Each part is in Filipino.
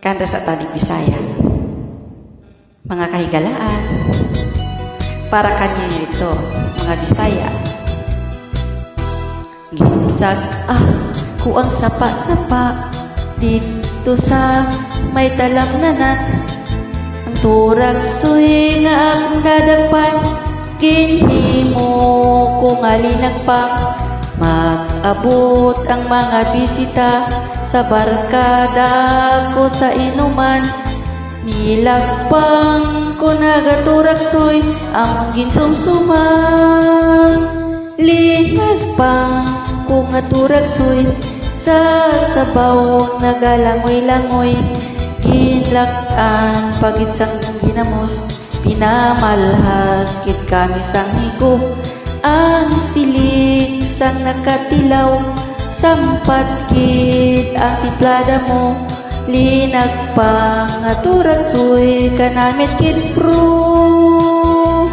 Kanta sa Tanig Bisaya. Mga kahigalaan, para kanyo ito, mga Bisaya. Ginsag, kuang sapa-sapa, dito sa may talamnanan. Ang turag suy nga ang dadagpan, ginhimo kung alinagpak. Mag-abot ang mga bisita sa barkada ko sa inuman. Nilagpang ko nagaturagsoy ang ginsumsuman. Linagpang ko ngaturagsoy sa sabaw nagalangoy-langoy. Ginlakan pagit sang ginamos, pinamalhas kit kami sang higop. Ang silig sang nakatilaw, sampat kit ang tiplada mo. Linagpang aturagsoy kanamit kit pro.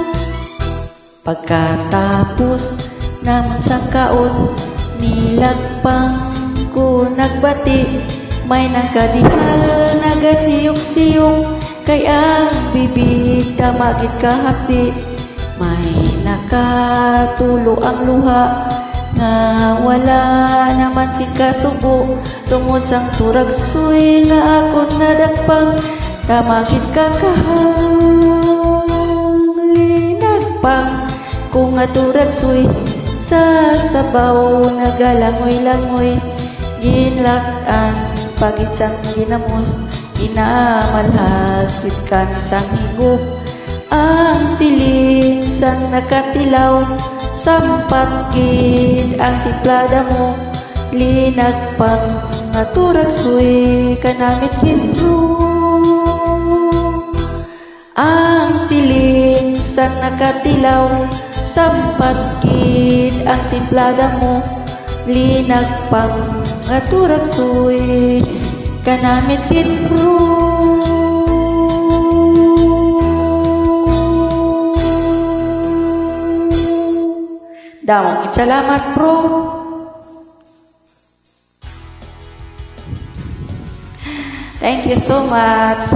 Pagkatapos naman sang kaon, nilagpang ko nagbati. May nagkadihal nagasiyok-siyok, kay ang bibig tamagit kahapdi. May nakatulo ang luha, nga wala naman si kasubo. Tungod sang turagsoy nga akon nadagpang, tamagit kakahal. Linagpang kung nga turagsoy sa sabaw nagalangoy-langoy. Ginlakan pagit sang ginamos, pinamalhas kit kami sang higop. Ang siling sang nakatilaw, sampat kit ang tiplada mo. Linagpang naturagsoy kanamit kit pro. Ang siling sang nakatilaw, sampat kit ang tiplada mo. Linagpang naturagsoy kanamit kit pro. Damong salamat, bro. Thank you so much.